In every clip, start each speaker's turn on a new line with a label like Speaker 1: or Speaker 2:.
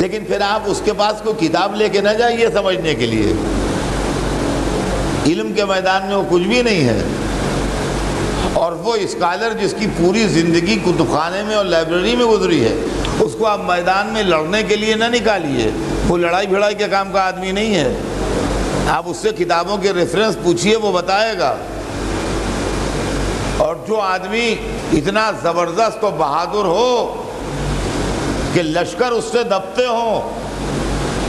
Speaker 1: لیکن پھر آپ اس کے پاس کوئی کتاب لے کے نہ جائیے سمجھنے کے لیے، علم کے میدان میں وہ کچھ بھی نہیں ہے۔ اور وہ اسکالر جس کی پوری زندگی کتب خانے میں اور لائبریری میں گزری ہے، اس کو آپ میدان میں لڑنے کے لیے نہ نکالیے، وہ لڑائی بھڑائی کے کام کا آدمی نہیں ہے۔ آپ اس سے کتابوں کے ریفرنس پوچھیے، وہ بتائے گا۔ اور جو آدمی اتنا زبردست و بہادر ہو کہ لشکر اس سے دبتے ہوں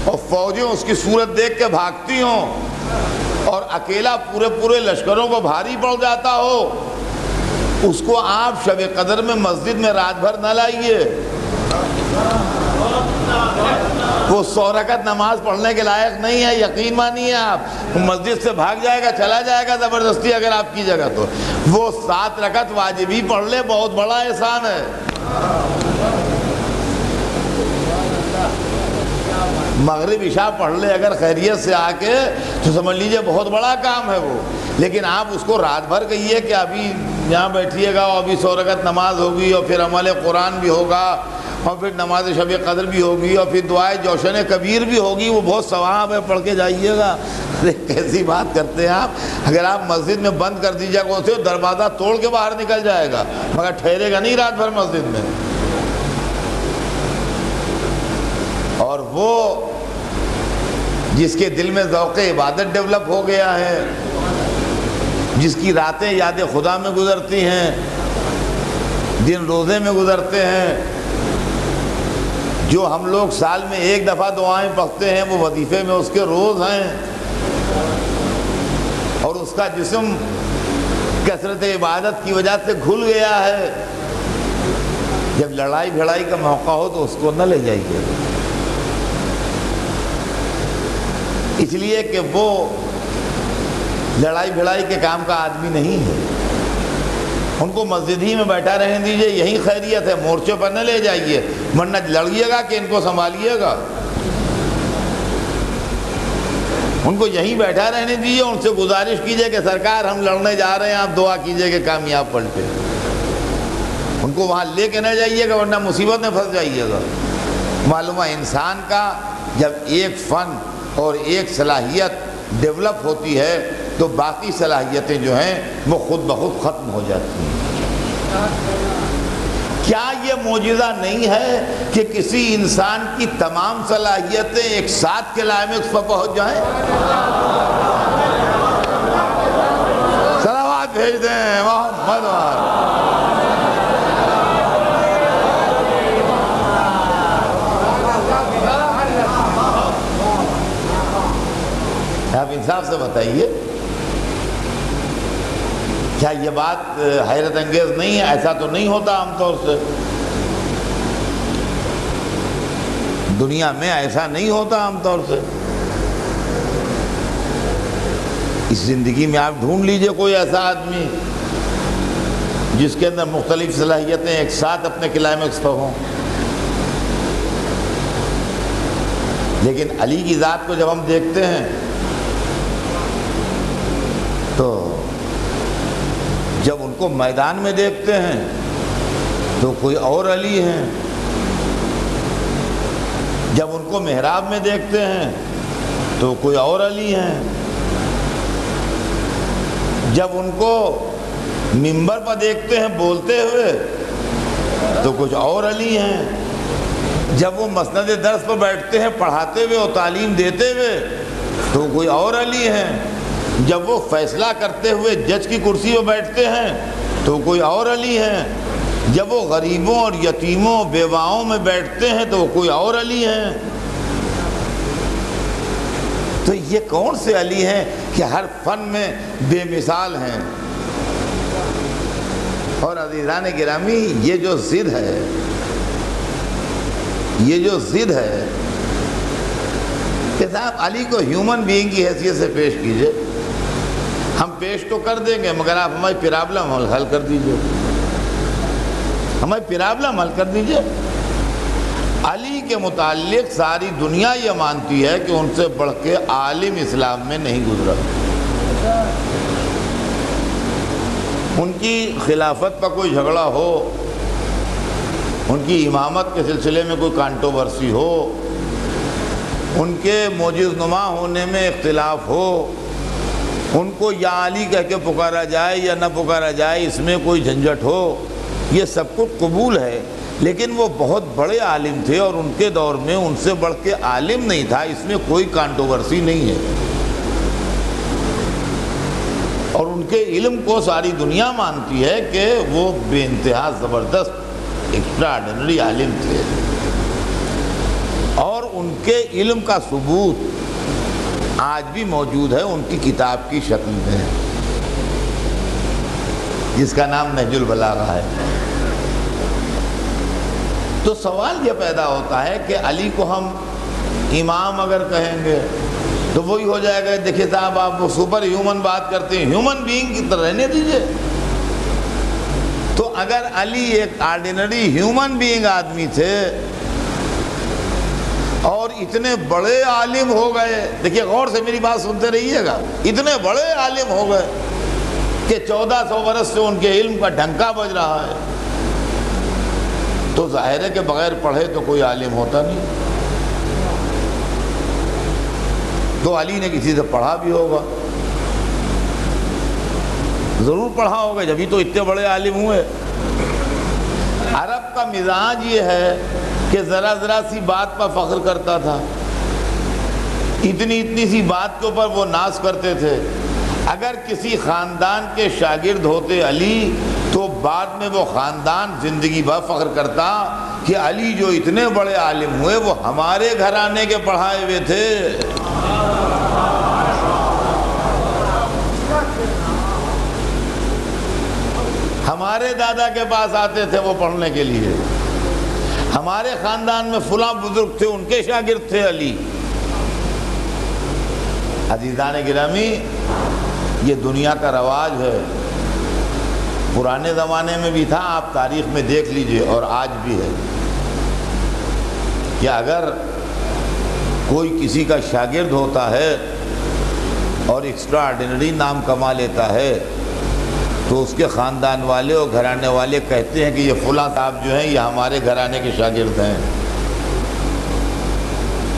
Speaker 1: اور فوجیں اس کی صورت دیکھ کے بھاگتی ہوں اور اکیلا پورے لشکروں کو بھاری پڑ جاتا ہو، اس کو آپ شب قدر میں مسجد میں رات بھر نہ لائیے، وہ 100 رکعت نماز پڑھنے کے لائق نہیں ہے، یقین مانیے آپ۔ مسجد سے بھاگ جائے گا، چلا جائے گا زبردستی اگر آپ کی جگہ، تو وہ 7 رکعت واجبی پڑھ لے، بہت بڑا احسان ہے۔ مغرب عشاء پڑھ لے اگر خیریت سے آ کے، تو سمجھ لیجئے بہت بڑا کام ہے وہ۔ لیکن آپ اس کو رات بھر کہیے کہ ابھی یہاں بیٹھیے گا اور ابھی 100 رکعت نماز ہوگی اور پھر عمل قرآن بھی ہوگا اور پھر نماز شب قدر بھی ہوگی اور پھر دعائے جوشن کبیر بھی ہوگی، وہ بہت ثواب ہے، پڑھ کے جائیے گا۔ کیسی بات کرتے ہیں آپ؟ اگر آپ مسجد میں بند کر دیجیے گا اسے، دروازہ توڑ کے باہر نکل جائے گا، مگر ٹھہرے گا نہیں رات بھر مسجد میں۔ اور وہ جس کے دل میں ذوق عبادت ڈیولپ ہو گیا ہے، جس کی راتیں یاد خدا میں گزرتی ہیں، دن روزے میں گزرتے ہیں، جو ہم لوگ سال میں 1 دفعہ دعائیں پڑھتے ہیں وہ وظیفے میں اس کے روز ہیں، اور اس کا جسم کثرت عبادت کی وجہ سے گھل گیا ہے، جب لڑائی بھڑائی کا موقع ہو تو اس کو نہ لے جائیے، اس لیے کہ وہ لڑائی بھڑائی کے کام کا آدمی نہیں ہے۔ ان کو مسجد ہی میں بیٹھا رہنے دیجئے، یہی خیریت ہے، مورچے پر نہ لے جائیے، ورنہ لڑیے گا کہ ان کو سنبھالیے گا۔ ان کو یہیں بیٹھا رہنے دیجئے، ان سے گزارش کیجئے کہ سرکار ہم لڑنے جا رہے ہیں، آپ دعا کیجئے کہ کامیاب پلٹے۔ ان کو وہاں لے کے نہ جائیے گا، ورنہ مصیبت میں پھنس جائیے گا۔ معلوم ہے انسان کا جب ایک فن اور ایک صلاحیت ڈیولپ ہوتی ہے تو باقی صلاحیتیں جو ہیں وہ خود بخود ختم ہو جاتی ہیں۔ کیا یہ معجزہ نہیں ہے کہ کسی انسان کی تمام صلاحیتیں ایک ساتھ کلائمیکس پر پہنچ جائیں؟ صلوات بھیج دیں محمد۔ آپ انصاف سے بتائیے، کیا یہ بات حیرت انگیز نہیں ہے؟ ایسا تو نہیں ہوتا عام طور سے، دنیا میں ایسا نہیں ہوتا عام طور سے۔ اس زندگی میں آپ ڈھونڈ لیجئے کوئی ایسا آدمی جس کے اندر مختلف صلاحیتیں ایک ساتھ اپنے کلائمیکس پر ہوں۔ لیکن علی کی ذات کو جب ہم دیکھتے ہیں تو جب ان کو میدان میں دیکھتے ہیں تو کوئی اور علی ہیں، جب ان کو محراب میں دیکھتے ہیں تو کوئی اور علی ہیں، جب ان کو منبر پر دیکھتے ہیں بولتے ہوئے تو کچھ اور علی ہیں، جب وہ مسند درس پر بیٹھتے ہیں پڑھاتے ہوئے اور تعلیم دیتے ہوئے تو کوئی اور علی ہیں، جب وہ فیصلہ کرتے ہوئے جج کی کرسی پر بیٹھتے ہیں تو کوئی اور علی ہیں، جب وہ غریبوں اور یتیموں بیواؤں میں بیٹھتے ہیں تو کوئی اور علی ہیں۔ تو یہ کون سے علی ہیں کہ ہر فن میں بے مثال ہیں؟ اور عزیزان گرامی، یہ جو ضد ہے، یہ جو ضد ہے کہ صاحب علی کو ہیومن بینگ کی حیثیت سے پیش کیجئے، ہم پیش تو کر دیں گے مگر آپ ہماری پرابلم حل کر دیجئے، ہماری پرابلم حل کر دیجئے۔ علی کے متعلق ساری دنیا یہ مانتی ہے کہ ان سے بڑھ کے عالم اسلام میں نہیں گزرا۔ ان کی خلافت پر کوئی جھگڑا ہو، ان کی امامت کے سلسلے میں کوئی کانٹروورسی ہو، ان کے معجز نما ہونے میں اختلاف ہو، ان کو یا علی کہہ کے پکارا جائے یا نہ پکارا جائے، اس میں کوئی جھنجھٹ ہو، یہ سب کچھ قبول ہے، لیکن وہ بہت بڑے عالم تھے اور ان کے دور میں ان سے بڑھ کے عالم نہیں تھا، اس میں کوئی کانٹروورسی نہیں ہے، اور ان کے علم کو ساری دنیا مانتی ہے کہ وہ بے انتہا زبردست ایکسٹرا آرڈنری عالم تھے، اور ان کے علم کا ثبوت آج بھی موجود ہے ان کی کتاب کی شکل میں، جس کا نام نہج البلاغہ ہے۔ تو سوال یہ پیدا ہوتا ہے کہ علی کو ہم امام اگر کہیں گے تو وہی ہو جائے گا، دیکھیے صاحب آپ وہ سپر ہیومن بات کرتے ہیں، ہیومن بینگ کی طرح رہنے دیجئے۔ تو اگر علی ایک آرڈینری ہیومن بینگ آدمی تھے اور اتنے بڑے عالم ہو گئے، دیکھیے غور سے میری بات سنتے رہیے گا، اتنے بڑے عالم ہو گئے کہ 1400 برس سے ان کے علم کا ڈھنکا بج رہا ہے، تو ظاہر ہے کہ بغیر پڑھے تو کوئی عالم ہوتا نہیں، تو علی نے کسی سے پڑھا بھی ہوگا، ضرور پڑھا ہوگا، جبھی تو اتنے بڑے عالم ہوئے۔ عرب کا مزاج یہ ہے کہ ذرا ذرا سی بات پر فخر کرتا تھا، اتنی سی بات کے اوپر وہ ناز کرتے تھے۔ اگر کسی خاندان کے شاگرد ہوتے علی تو بعد میں وہ خاندان زندگی بھر فخر کرتا کہ علی جو اتنے بڑے عالم ہوئے وہ ہمارے گھرانے کے پڑھائے ہوئے تھے۔ ہمارے دادا کے پاس آتے تھے وہ پڑھنے کے لیے، ہمارے خاندان میں فلاں بزرگ تھے، ان کے شاگرد تھے علی۔ عزیزان گرامی، یہ دنیا کا رواج ہے، پرانے زمانے میں بھی تھا، آپ تاریخ میں دیکھ لیجئے، اور آج بھی ہے کہ اگر کوئی کسی کا شاگرد ہوتا ہے اور ایکسٹرا آرڈینری نام کما لیتا ہے تو اس کے خاندان والے اور گھرانے والے کہتے ہیں کہ یہ فلاں صاحب جو ہیں یہ ہمارے گھرانے کے شاگرد ہیں۔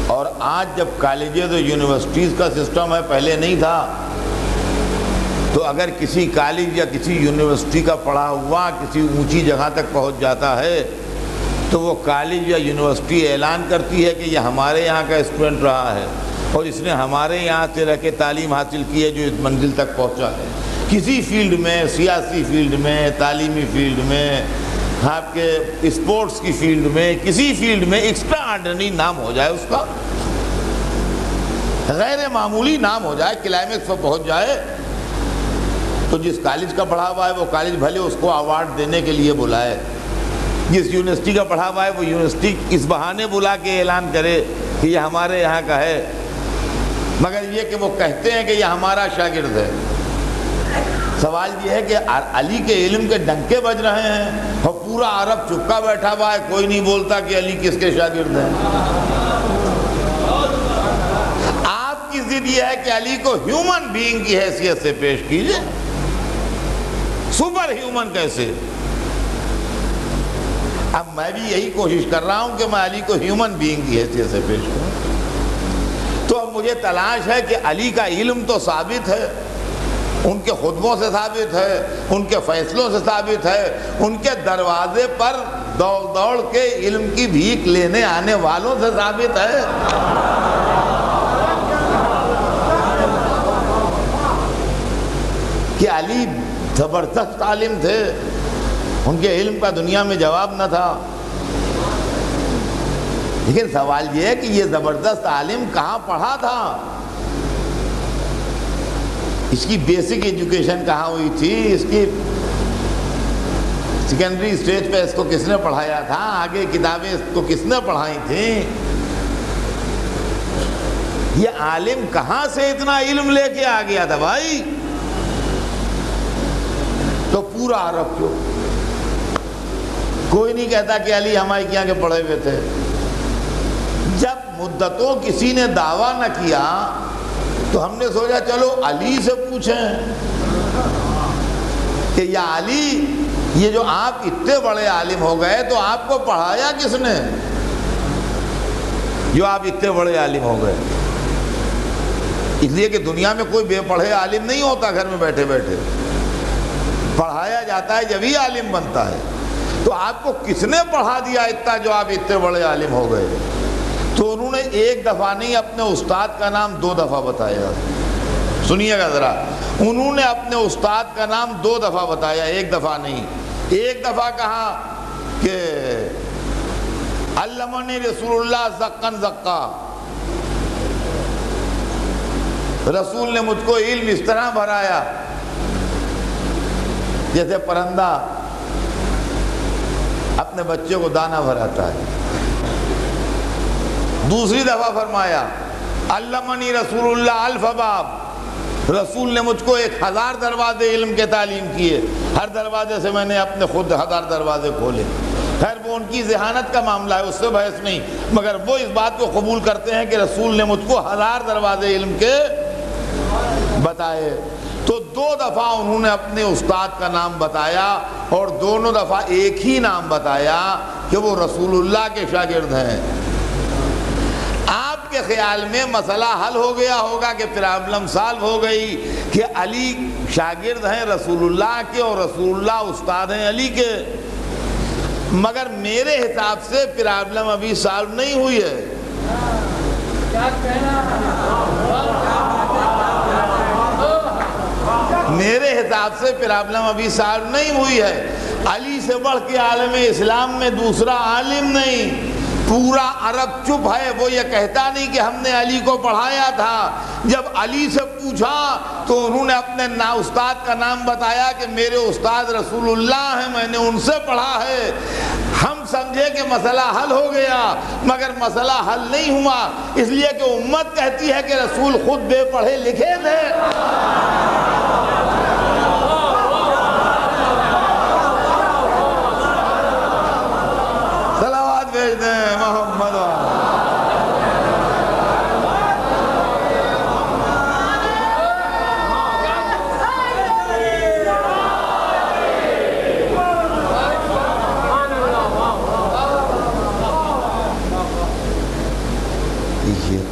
Speaker 1: اور آج جب کالجز اور یونیورسٹیز کا سسٹم ہے، پہلے نہیں تھا، تو اگر کسی کالج یا کسی یونیورسٹی کا پڑھا ہوا کسی اونچی جگہ تک پہنچ جاتا ہے تو وہ کالج یا یونیورسٹی اعلان کرتی ہے کہ یہ ہمارے یہاں کا اسٹوڈنٹ رہا ہے اور اس نے ہمارے یہاں سے رہ کے تعلیم حاصل کی ہے جو اس منزل تک پہنچا ہے۔ کسی فیلڈ میں، سیاسی فیلڈ میں، تعلیمی فیلڈ میں، آپ کے اسپورٹس کی فیلڈ میں، کسی فیلڈ میں ایکسٹرا آرڈنری نام ہو جائے، اس کا غیر معمولی نام ہو جائے، کلائمیکس پر پہنچ جائے، تو جس کالج کا پڑھا ہوا ہے وہ کالج بھلے اس کو ایوارڈ دینے کے لیے بلائے، جس یونیورسٹی کا پڑھا ہوا ہے وہ یونیورسٹی اس بہانے بلا کے اعلان کرے کہ یہ ہمارے یہاں کا ہے، مگر یہ کہ وہ کہتے ہیں کہ یہ ہمارا شاگرد ہے۔ سوال یہ ہے کہ علی کے علم کے ڈنکے بج رہے ہیں اور پورا عرب چپکا بیٹھا ہوا ہے، کوئی نہیں بولتا کہ علی کس کے شاگرد ہیں۔ آپ کی ضد یہ ہے کہ علی کو ہیومن بینگ کی حیثیت سے پیش کیجئے، سپر ہیومن کیسے؟ اب میں بھی یہی کوشش کر رہا ہوں کہ میں علی کو ہیومن بینگ کی حیثیت سے پیش کروں، تو اب مجھے تلاش ہے کہ علی کا علم تو ثابت ہے، ان کے خطبوں سے ثابت ہے، ان کے فیصلوں سے ثابت ہے، ان کے دروازے پر دوڑ دوڑ کے علم کی بھیک لینے آنے والوں سے ثابت ہے۔ کہ علی زبردست عالم تھے، ان کے علم کا دنیا میں جواب نہ تھا، لیکن سوال یہ ہے کہ یہ زبردست عالم کہاں پڑھا تھا، اس کی بیسک ایجوکیشن کہاں ہوئی تھی، اس کی سیکنڈری اسٹیج پہ اس کو کس نے پڑھایا تھا، آگے کتابیں اس کو کس نے پڑھائی تھیں، یہ عالم کہاں سے اتنا علم لے کے آ گیا تھا بھائی؟ تو پورا عرب کیوں؟ کوئی نہیں کہتا کہ علی ہمارے یہاں کے پڑھے ہوئے تھے۔ جب مدتوں کسی نے دعویٰ نہ کیا تو ہم نے سوچا چلو علی سے پوچھیں کہ یا علی، یہ جو آپ اتنے بڑے عالم ہو گئے تو آپ کو پڑھایا کس نے؟ جو آپ اتنے بڑے عالم ہو گئے. اس لیے کہ دنیا میں کوئی بے پڑھے عالم نہیں ہوتا گھر میں بیٹھے بیٹھے، پڑھایا جاتا ہے جبھی عالم بنتا ہے. تو آپ کو کس نے پڑھا دیا اتنا جو آپ اتنے بڑے عالم ہو گئے؟ تو انہوں نے ایک دفعہ نہیں اپنے استاد کا نام 2 دفعہ بتایا. سنیے گا ذرا، انہوں نے اپنے استاد کا نام 2 دفعہ بتایا، ایک دفعہ نہیں. ایک دفعہ کہا کہ علمنی رسول اللہ زقاً زقا، رسول نے مجھ کو علم اس طرح بھرایا جیسے پرندہ اپنے بچے کو دانہ بھراتا ہے. دوسری دفعہ فرمایا علمنی رسول اللہ الف باب، رسول نے مجھ کو 1000 دروازے علم کے تعلیم کیے، ہر دروازے سے میں نے اپنے خود 1000 دروازے کھولے. خیر وہ ان کی ذہانت کا معاملہ ہے، اس سے بحث نہیں، مگر وہ اس بات کو قبول کرتے ہیں کہ رسول نے مجھ کو 1000 دروازے علم کے بتائے. تو 2 دفعہ انہوں نے اپنے استاد کا نام بتایا، اور دونوں دفعہ ایک ہی نام بتایا کہ وہ رسول اللہ کے شاگرد ہیں. آپ کے خیال میں مسئلہ حل ہو گیا ہوگا کہ پرابلم سالو ہو گئی کہ علی شاگرد ہیں رسول اللہ کے اور رسول اللہ استاد ہیں علی کے، مگر میرے حساب سے پرابلم ابھی سالو نہیں ہوئی ہے. میرے حساب سے پرابلم ابھی سالو نہیں ہوئی ہے. علی سے بڑھ کے عالم اسلام میں دوسرا عالم نہیں. پورا عرب چپ ہے، وہ یہ کہتا نہیں کہ ہم نے علی کو پڑھایا تھا. جب علی سے پوچھا تو انہوں نے اپنے استاد کا نام بتایا کہ میرے استاد رسول اللہ ہیں، میں نے ان سے پڑھا ہے. ہم سمجھے کہ مسئلہ حل ہو گیا، مگر مسئلہ حل نہیں ہوا، اس لیے کہ امت کہتی ہے کہ رسول خود بے پڑھے لکھے تھے. صلوات بھیج دیں محمد والا.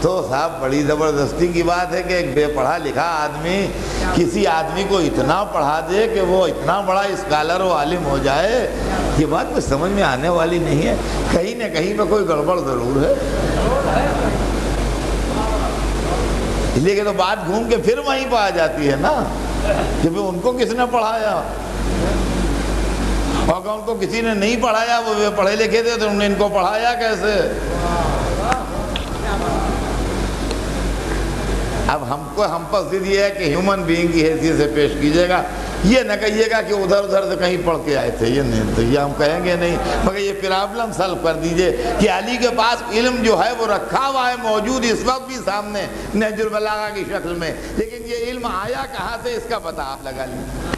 Speaker 1: تو صاحب بڑی زبردستی کی بات ہے کہ ایک بے پڑھا لکھا آدمی کسی آدمی کو اتنا پڑھا دے کہ وہ اتنا بڑا اسکالر و عالم ہو جائے. یہ بات کچھ سمجھ میں آنے والی نہیں ہے. کہیں نہ کہیں پہ کوئی گڑبڑ ضرور ہے. اس لیے کہ تو بات گھوم کے پھر وہیں پہ آ جاتی ہے نا کہ ان کو کس نے پڑھایا، اور اگر ان کو کسی نے نہیں پڑھایا، وہ پڑھے لکھے تھے تو انہوں نے ان کو پڑھایا کیسے؟ اب ہم پر ضد یہ ہے کہ ہیومن بینگ کی حیثیت سے پیش کیجیے گا. یہ نہ کہیے گا کہ ادھر سے کہیں پڑھ کے آئے تھے، یہ نہیں، تو یہ ہم کہیں گے نہیں، مگر یہ پرابلم سالو کر دیجئے کہ علی کے پاس علم جو ہے وہ رکھا ہوا ہے، موجود اس وقت بھی سامنے نہج البلاغہ کی شکل میں، لیکن یہ علم آیا کہاں سے اس کا پتہ آپ لگا لیجیے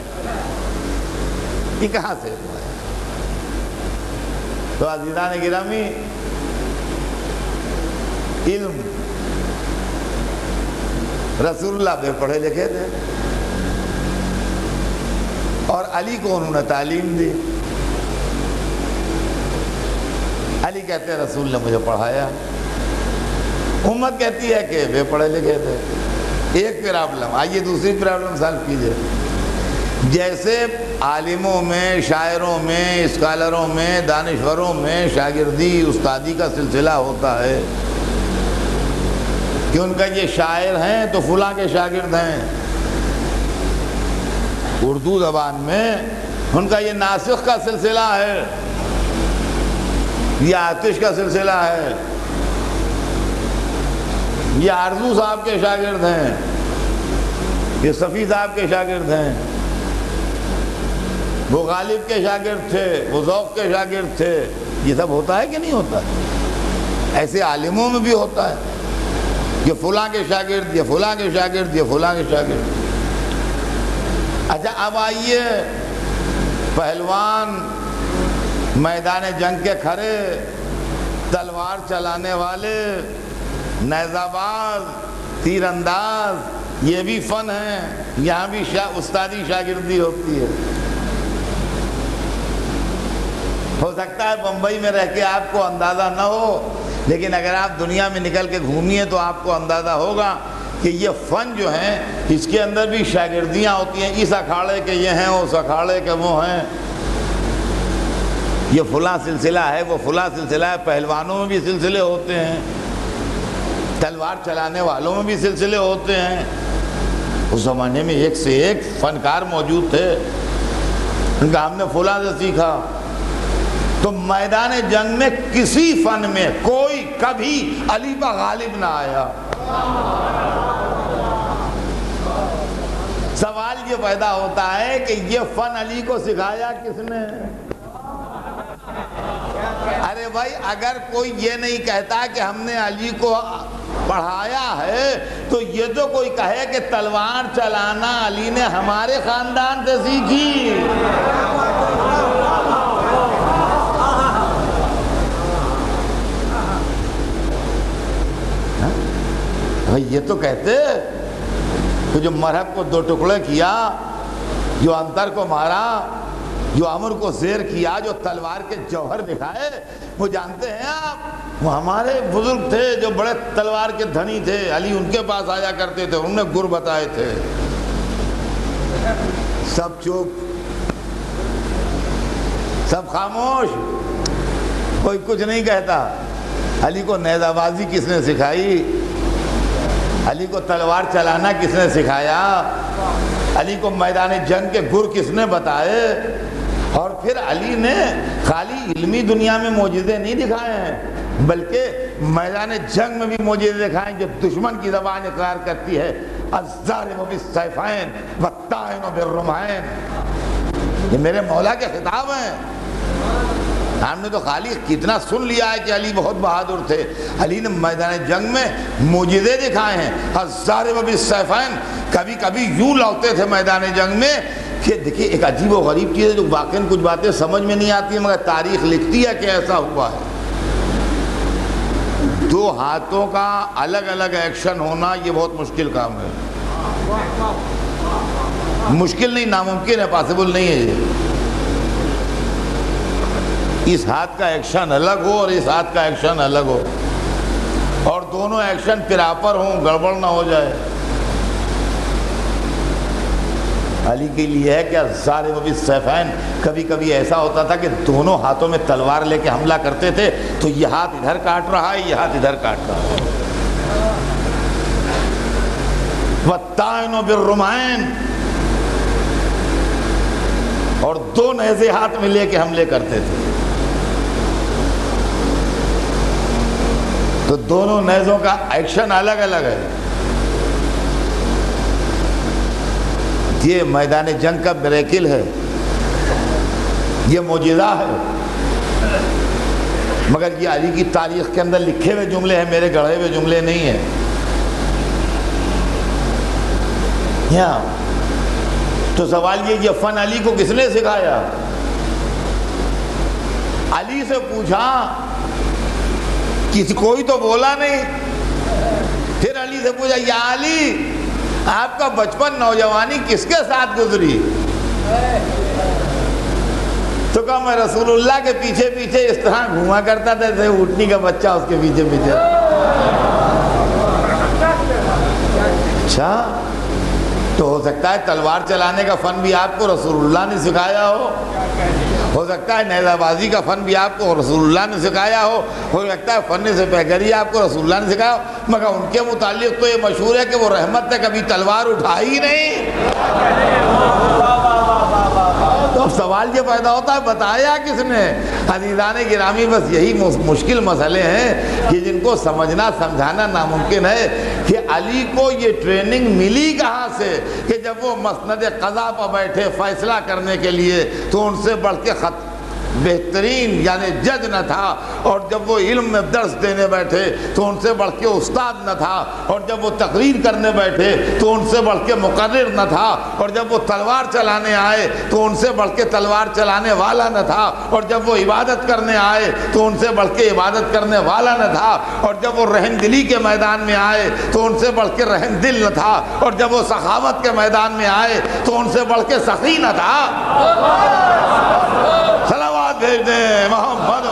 Speaker 1: یہ کہاں سے آیا. تو عزیزان گرامی، علم رسول اللہ بے پڑھے لکھے تھے اور علی کو انہوں نے تعلیم دی. علی کہتے ہیں رسول نے مجھے پڑھایا، امت کہتی ہے کہ بے پڑھے لکھے تھے. ایک پرابلم. آئیے دوسری پرابلم سالو کیجئے. جیسے عالموں میں، شاعروں میں، اسکالروں میں، دانشوروں میں شاگردی استادی کا سلسلہ ہوتا ہے کہ ان کا یہ شاعر ہیں تو فلاں کے شاگرد ہیں. اردو زبان میں ان کا یہ ناسخ کا سلسلہ ہے، یہ آتش کا سلسلہ ہے، یہ آرزو صاحب کے شاگرد ہیں، یہ صفی صاحب کے شاگرد ہیں، وہ غالب کے شاگرد تھے، وہ ذوق کے شاگرد تھے. یہ سب ہوتا ہے کہ نہیں ہوتا؟ ایسے عالموں میں بھی ہوتا ہے یہ فلاں کے شاگرد، یہ فلاں کے شاگرد، یہ فلاں کے شاگرد. اچھا اب آئیے پہلوان، میدان جنگ کے کھڑے، تلوار چلانے والے، نیزہ باز، تیر انداز، یہ بھی فن ہے. یہاں بھی استادی شاگردی ہوتی ہے. ہو سکتا ہے بمبئی میں رہ کے آپ کو اندازہ نہ ہو لیکن اگر آپ دنیا میں نکل کے گھومیے تو آپ کو اندازہ ہوگا کہ یہ فن جو ہیں اس کے اندر بھی شاگردیاں ہوتی ہیں، اس اکھاڑے کے یہ ہیں، اس اکھاڑے کے وہ ہیں، یہ فلاں سلسلہ ہے، وہ فلاں سلسلہ ہے۔ پہلوانوں میں بھی سلسلے ہوتے ہیں، تلوار چلانے والوں میں بھی سلسلے ہوتے ہیں۔ اس زمانے میں ایک سے ایک فنکار موجود تھے، ان کا ہم نے فلاں سے سیکھا۔ تو میدان جنگ میں کسی فن میں کوئی کبھی علی پر غالب نہ آیا۔ سوال یہ پیدا ہوتا ہے کہ یہ فن علی کو سکھایا کس نے؟ ارے بھائی اگر کوئی یہ نہیں کہتا کہ ہم نے علی کو پڑھایا ہے تو یہ تو کوئی کہے کہ تلوار چلانا علی نے ہمارے خاندان سے سیکھی۔ یہ تو کہتے کہ جو مرحب کو دو ٹکڑے کیا، جو انتر کو مارا، جو امر کو زیر کیا، جو تلوار کے جوہر دکھائے، وہ جانتے ہیں آپ وہ ہمارے بزرگ تھے جو بڑے تلوار کے دھنی تھے، علی ان کے پاس آیا کرتے تھے، انہوں نے گر بتائے تھے۔ سب چپ، سب خاموش، کوئی کچھ نہیں کہتا۔ علی کو نیزہ بازی کس نے سکھائی؟ علی کو تلوار چلانا کس نے سکھایا؟ علی کو میدان جنگ کے گر کس نے بتائے؟ اور پھر علی نے خالی علمی دنیا میں معجزے نہیں دکھائے ہیں بلکہ میدان جنگ میں بھی معجزے دکھائے جو دشمن کی زبان اقرار کرتی ہے، الضارب بالسیفین والطاعن بالرمحین۔ یہ میرے مولا کے خطاب ہیں۔ ہم نے تو خالی کتنا سن لیا ہے کہ علی بہت بہادر تھے، علی نے میدان جنگ میں معجزے دکھائے ہیں۔ الضارب بالسیفین، کبھی کبھی یوں لوٹتے تھے میدان جنگ میں کہ دیکھیے ایک عجیب و غریب چیز ہے جو واقعاً کچھ باتیں سمجھ میں نہیں آتی ہیں مگر تاریخ لکھتی ہے کہ ایسا ہوا ہے۔ دو ہاتھوں کا الگ الگ ایکشن ہونا یہ بہت مشکل کام ہے، مشکل نہیں، ناممکن ہے، پاسبل نہیں ہے یہ۔ اس ہاتھ کا ایکشن الگ ہو اور اس ہاتھ کا ایکشن الگ ہو، اور دونوں ایکشن پراپر ہوں، گڑبڑ نہ ہو جائے۔ علی کے لیے ہے کہ الضارب بالسیفین، کبھی کبھی ایسا ہوتا تھا کہ دونوں ہاتھوں میں تلوار لے کے حملہ کرتے تھے تو یہ ہاتھ ادھر کاٹ رہا ہے، یہ ہاتھ ادھر کاٹ رہا ہے۔ والطاعن بالرمحین، اور دو نیزے ہاتھ میں لے کے حملے کرتے تھے۔ تو دونوں نیزوں کا ایکشن الگ الگ ہے۔ یہ میدان جنگ کا میریکل ہے، یہ معجزہ ہے، مگر یہ علی کی تاریخ کے اندر لکھے ہوئے جملے ہیں، میرے گڑھے ہوئے جملے نہیں ہیں۔ یہاں تو سوال یہ فن علی کو کس نے سکھایا؟ علی سے پوچھا، کوئی تو بولا نہیں۔ پھر علی سے پوچھا، یا علی آپ کا بچپن نوجوانی کس کے ساتھ گزری؟ تو کہا میں رسول اللہ کے پیچھے پیچھے اس طرح گھوما کرتا تھا جیسے اونٹنی کا بچہ اس کے پیچھے پیچھے۔ اچھا، تو ہو سکتا ہے تلوار چلانے کا فن بھی آپ کو رسول اللہ نے سکھایا ہو سکتا ہے نیزہ بازی کا فن بھی آپ کو رسول اللہ نے سکھایا ہو سکتا ہے فن سپہری آپ کو رسول اللہ نے سکھایا ہو، مگر ان کے متعلق تو یہ مشہور ہے کہ وہ رحمت نے کبھی تلوار اٹھائی ہی نہیں۔ تو اب سوال یہ پیدا ہوتا ہے بتایا کس نے؟ عزیزان گرامی، بس یہی مشکل مسئلے ہیں کہ جن کو سمجھنا سمجھانا ناممکن ہے کہ علی کو یہ ٹریننگ ملی کہاں سے کہ جب وہ مسند قضا پر بیٹھے فیصلہ کرنے کے لیے تو ان سے بڑھ کے بہترین یعنی جج نہ تھا، اور جب وہ علم میں درس دینے بیٹھے تو ان سے بڑھ کے استاد نہ تھا، اور جب وہ تقریر کرنے بیٹھے تو ان سے بڑھ کے مقرر نہ تھا، اور جب وہ تلوار چلانے آئے تو ان سے بڑھ کے تلوار چلانے والا نہ تھا، اور جب وہ عبادت کرنے آئے تو ان سے بڑھ کے عبادت کرنے والا نہ تھا، اور جب وہ رحم دلی کے میدان میں آئے تو ان سے بڑھ کے رحم دل نہ تھا، اور جب وہ سخاوت کے میدان میں آئے تو ان سے بڑھ کے سخی نہ تھا۔ صلوات بھیج دیں محمد